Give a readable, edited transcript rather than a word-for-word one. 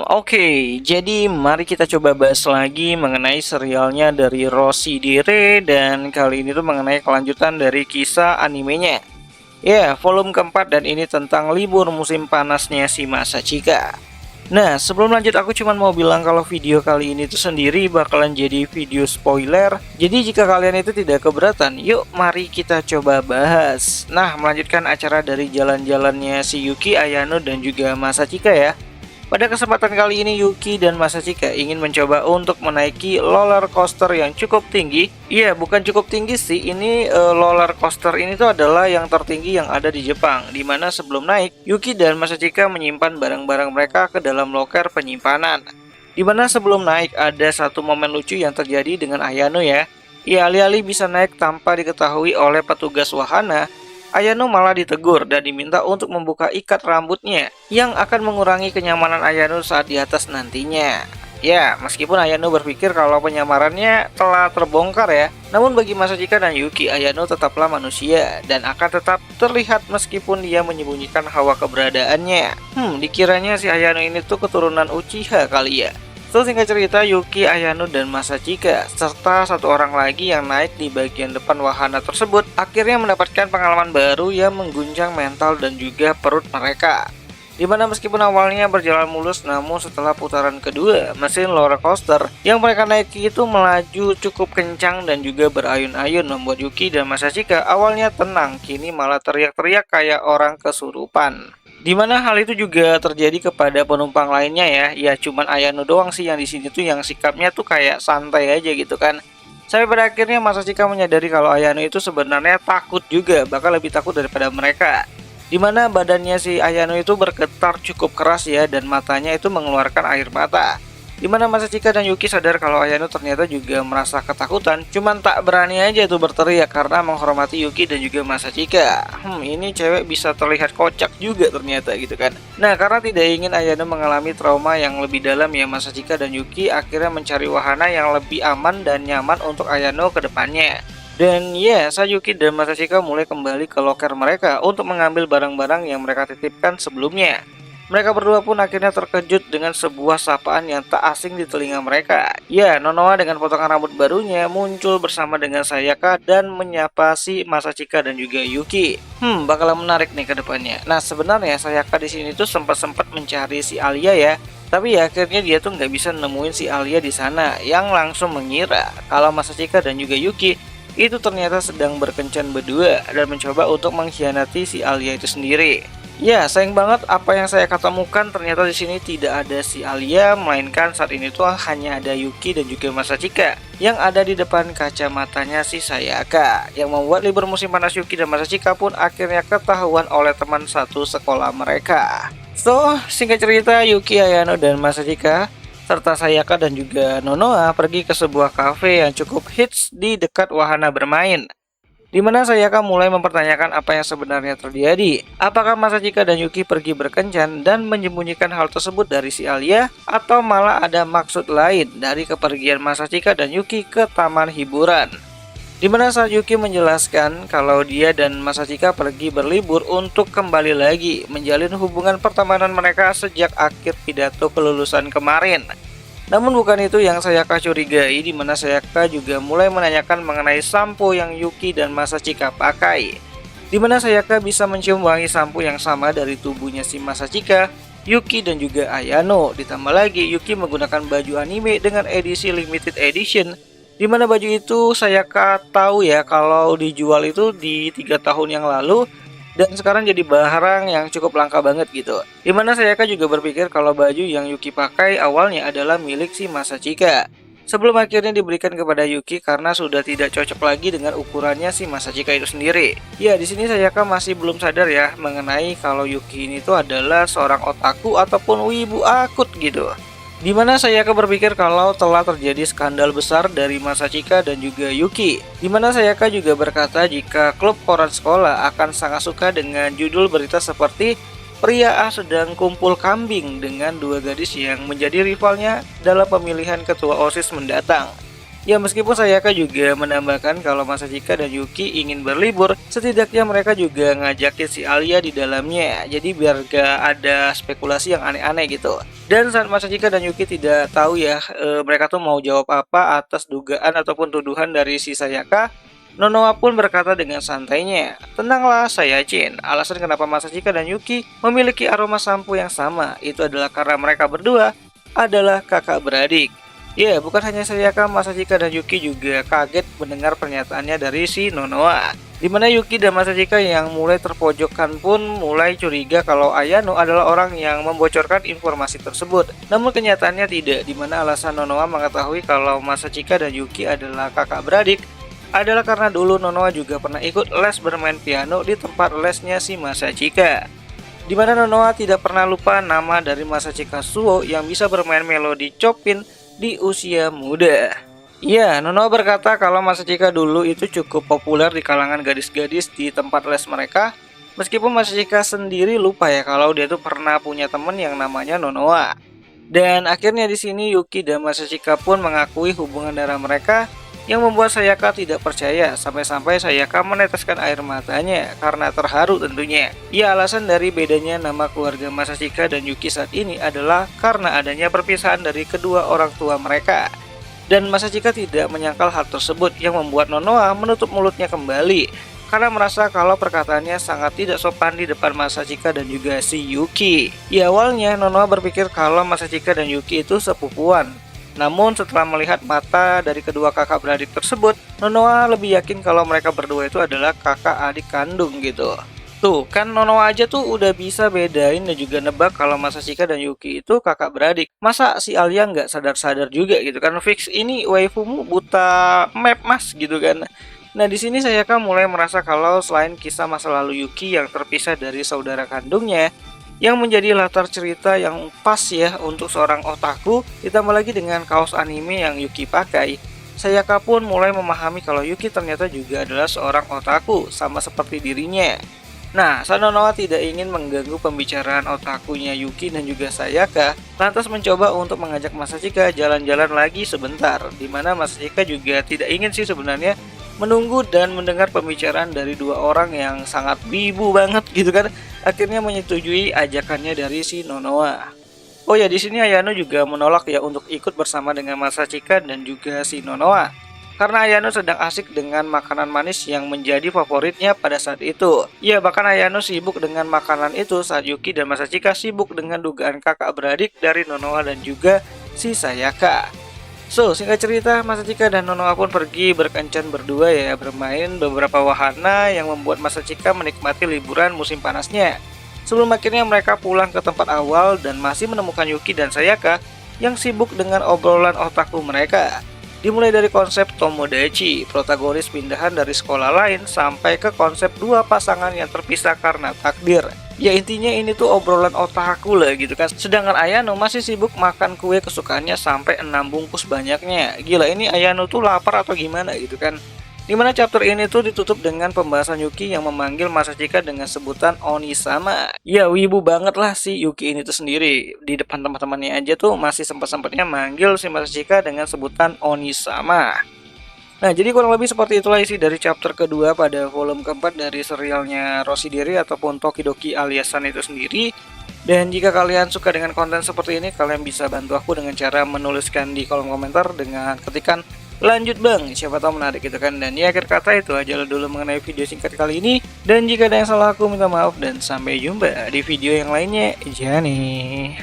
Oke, jadi mari kita coba bahas lagi mengenai serialnya dari Rossi Dire dan kali ini tuh mengenai kelanjutan dari kisah animenya. Ya, volume keempat dan ini tentang libur musim panasnya si Masachika. Nah, sebelum lanjut aku cuma mau bilang kalau video kali ini tuh sendiri bakalan jadi video spoiler. Jadi jika kalian itu tidak keberatan, yuk mari kita coba bahas. Nah, melanjutkan acara dari jalan-jalannya si Yuki, Ayano dan juga Masachika ya. Pada kesempatan kali ini Yuki dan Masachika ingin mencoba untuk menaiki roller coaster yang cukup tinggi. Iya, bukan cukup tinggi sih, ini roller coaster ini tuh adalah yang tertinggi yang ada di Jepang. Dimana sebelum naik, Yuki dan Masachika menyimpan barang-barang mereka ke dalam loker penyimpanan. Dimana sebelum naik ada satu momen lucu yang terjadi dengan Ayano ya. Ia alih-alih bisa naik tanpa diketahui oleh petugas wahana, Ayano malah ditegur dan diminta untuk membuka ikat rambutnya yang akan mengurangi kenyamanan Ayano saat di atas nantinya. Ya, meskipun Ayano berpikir kalau penyamarannya telah terbongkar ya, namun bagi Masachika dan Yuki, Ayano tetaplah manusia dan akan tetap terlihat meskipun dia menyembunyikan hawa keberadaannya. Dikiranya si Ayano ini tuh keturunan Uchiha kali ya. So, singkat cerita, Yuki, Ayano, dan Masachika serta satu orang lagi yang naik di bagian depan wahana tersebut akhirnya mendapatkan pengalaman baru yang mengguncang mental dan juga perut mereka. Dimana meskipun awalnya berjalan mulus, namun setelah putaran kedua, mesin roller coaster yang mereka naiki itu melaju cukup kencang dan juga berayun-ayun membuat Yuki dan Masachika awalnya tenang, kini malah teriak-teriak kayak orang kesurupan. Dimana hal itu juga terjadi kepada penumpang lainnya ya. Ya cuman Ayano doang sih yang di sini tuh yang sikapnya tuh kayak santai aja gitu kan. Sampai pada akhirnya Masachika menyadari kalau Ayano itu sebenarnya takut juga, bahkan lebih takut daripada mereka. Dimana badannya si Ayano itu bergetar cukup keras ya dan matanya itu mengeluarkan air mata. Dimana Masachika dan Yuki sadar kalau Ayano ternyata juga merasa ketakutan, cuman tak berani aja tuh berteriak karena menghormati Yuki dan juga Masachika. Ini cewek bisa terlihat kocak juga ternyata gitu kan. Nah, karena tidak ingin Ayano mengalami trauma yang lebih dalam ya, Masachika dan Yuki akhirnya mencari wahana yang lebih aman dan nyaman untuk Ayano ke depannya. Dan ya, Sayuki dan Masachika mulai kembali ke loker mereka untuk mengambil barang-barang yang mereka titipkan sebelumnya. Mereka berdua pun akhirnya terkejut dengan sebuah sapaan yang tak asing di telinga mereka. Ya, Nonoa dengan potongan rambut barunya muncul bersama dengan Sayaka dan menyapa si Masachika dan juga Yuki. Bakalan menarik nih ke depannya. Nah, sebenarnya Sayaka di sini tuh sempat mencari si Alia ya. Tapi ya akhirnya dia tuh nggak bisa nemuin si Alia di sana, yang langsung mengira kalau Masachika dan juga Yuki itu ternyata sedang berkencan berdua dan mencoba untuk mengkhianati si Alia itu sendiri. Ya, sayang banget apa yang saya ketemukan ternyata di sini tidak ada si Alia, melainkan saat ini tuh hanya ada Yuki dan juga Masachika yang ada di depan kacamatanya si Sayaka, yang membuat libur musim panas Yuki dan Masachika pun akhirnya ketahuan oleh teman satu sekolah mereka. So, singkat cerita, Yuki, Ayano, dan Masachika serta Sayaka dan juga Nonoa pergi ke sebuah kafe yang cukup hits di dekat wahana bermain. Di mana Sayaka mulai mempertanyakan apa yang sebenarnya terjadi. Apakah Masachika dan Yuki pergi berkencan dan menyembunyikan hal tersebut dari si Alia, atau malah ada maksud lain dari kepergian Masachika dan Yuki ke taman hiburan. Di mana saat Yuki menjelaskan kalau dia dan Masachika pergi berlibur untuk kembali lagi menjalin hubungan pertemanan mereka sejak akhir pidato kelulusan kemarin. Namun bukan itu yang Sayaka curigai, di mana Sayaka juga mulai menanyakan mengenai sampo yang Yuki dan Masachika pakai. Di mana Sayaka bisa mencium wangi sampo yang sama dari tubuhnya si Masachika, Yuki dan juga Ayano. Ditambah lagi Yuki menggunakan baju anime dengan edisi limited edition, di mana baju itu Sayaka tahu ya kalau dijual itu di 3 tahun yang lalu. Dan sekarang jadi barang yang cukup langka banget gitu. Dimana Sayaka juga berpikir kalau baju yang Yuki pakai awalnya adalah milik si Masachika, sebelum akhirnya diberikan kepada Yuki karena sudah tidak cocok lagi dengan ukurannya si Masachika itu sendiri. Ya, di sini Sayaka masih belum sadar ya mengenai kalau Yuki ini tuh adalah seorang otaku ataupun wibu akut gitu. Dimana Sayaka berpikir kalau telah terjadi skandal besar dari Masachika dan juga Yuki. Dimana Sayaka juga berkata jika klub koran sekolah akan sangat suka dengan judul berita seperti pria A sedang kumpul kambing dengan dua gadis yang menjadi rivalnya dalam pemilihan ketua OSIS mendatang. Ya meskipun Sayaka juga menambahkan kalau Masachika dan Yuki ingin berlibur, setidaknya mereka juga ngajakin si Alia di dalamnya. Jadi biar gak ada spekulasi yang aneh-aneh gitu. Dan saat Masachika dan Yuki tidak tahu ya mereka tuh mau jawab apa atas dugaan ataupun tuduhan dari si Sayaka, Nonoa pun berkata dengan santainya, "Tenanglah Sayajin, alasan kenapa Masachika dan Yuki memiliki aroma sampo yang sama itu adalah karena mereka berdua adalah kakak beradik." Ya, bukan hanya Sayaka, Masachika dan Yuki juga kaget mendengar pernyataannya dari si Nonoa. Di mana Yuki dan Masachika yang mulai terpojokkan pun mulai curiga kalau Ayano adalah orang yang membocorkan informasi tersebut. Namun kenyataannya tidak, di mana alasan Nonoa mengetahui kalau Masachika dan Yuki adalah kakak beradik adalah karena dulu Nonoa juga pernah ikut les bermain piano di tempat lesnya si Masachika. Di mana Nonoa tidak pernah lupa nama dari Masachika Suo yang bisa bermain melodi Chopin di usia muda. Ya, Nonoa berkata kalau Masachika dulu itu cukup populer di kalangan gadis-gadis di tempat les mereka. Meskipun Masachika sendiri lupa ya kalau dia tuh pernah punya teman yang namanya Nonoa. Dan akhirnya di sini Yuki dan Masachika pun mengakui hubungan darah mereka yang membuat Sayaka tidak percaya sampai-sampai Sayaka meneteskan air matanya karena terharu tentunya. Ya, alasan dari bedanya nama keluarga Masachika dan Yuki saat ini adalah karena adanya perpisahan dari kedua orang tua mereka. Dan Masachika tidak menyangkal hal tersebut yang membuat Nonoa menutup mulutnya kembali karena merasa kalau perkataannya sangat tidak sopan di depan Masachika dan juga si Yuki. Ya, awalnya Nonoa berpikir kalau Masachika dan Yuki itu sepupuan. Namun setelah melihat mata dari kedua kakak beradik tersebut, Nonoa lebih yakin kalau mereka berdua itu adalah kakak adik kandung gitu. Tuh, kan Nonoa aja tuh udah bisa bedain dan juga nebak kalau Masachika dan Yuki itu kakak beradik. Masa si Alia nggak sadar-sadar juga gitu kan? Fix ini waifumu buta map mas gitu kan. Nah di sini Sayaka mulai merasa kalau selain kisah masa lalu Yuki yang terpisah dari saudara kandungnya, yang menjadi latar cerita yang pas ya untuk seorang otaku, ditambah lagi dengan kaos anime yang Yuki pakai, Sayaka pun mulai memahami kalau Yuki ternyata juga adalah seorang otaku, sama seperti dirinya. Nah, Nonoa tidak ingin mengganggu pembicaraan otakunya Yuki dan juga Sayaka, lantas mencoba untuk mengajak Masachika jalan-jalan lagi sebentar, dimana Masachika juga tidak ingin sih sebenarnya menunggu dan mendengar pembicaraan dari dua orang yang sangat wibu banget gitu kan. Akhirnya menyetujui ajakannya dari si Nonoa. Oh ya, di sini Ayano juga menolak ya untuk ikut bersama dengan Masachika dan juga si Nonoa. Karena Ayano sedang asik dengan makanan manis yang menjadi favoritnya pada saat itu. Ya, bahkan Ayano sibuk dengan makanan itu saat Yuki dan Masachika sibuk dengan dugaan kakak beradik dari Nonoa dan juga si Sayaka. So, singkat cerita, Masachika dan Nonoa pun pergi berkencan berdua ya, bermain beberapa wahana yang membuat Masachika menikmati liburan musim panasnya. Sebelum akhirnya mereka pulang ke tempat awal dan masih menemukan Yuki dan Sayaka yang sibuk dengan obrolan otaku mereka. Dimulai dari konsep Tomodachi, protagonis pindahan dari sekolah lain, sampai ke konsep dua pasangan yang terpisah karena takdir. Ya intinya ini tuh obrolan otaku lah gitu kan. Sedangkan Ayano masih sibuk makan kue kesukaannya sampai 6 bungkus banyaknya. Gila, ini Ayano tuh lapar atau gimana gitu kan. Dimana chapter ini tuh ditutup dengan pembahasan Yuki yang memanggil Masachika dengan sebutan Oni-sama. Ya wibu banget lah si Yuki ini tuh sendiri. Di depan teman-temannya aja tuh masih sempat-sempatnya manggil si Masachika dengan sebutan Oni-sama. Nah, jadi kurang lebih seperti itulah isi dari chapter kedua pada volume keempat dari serialnya Roshidere ataupun Tokidoki aliasan itu sendiri. Dan jika kalian suka dengan konten seperti ini, kalian bisa bantu aku dengan cara menuliskan di kolom komentar dengan ketikan "lanjut bang", siapa tahu menarik gitu kan. Dan di akhir kata itu aja dulu mengenai video singkat kali ini. Dan jika ada yang salah aku minta maaf dan sampai jumpa di video yang lainnya. Jani.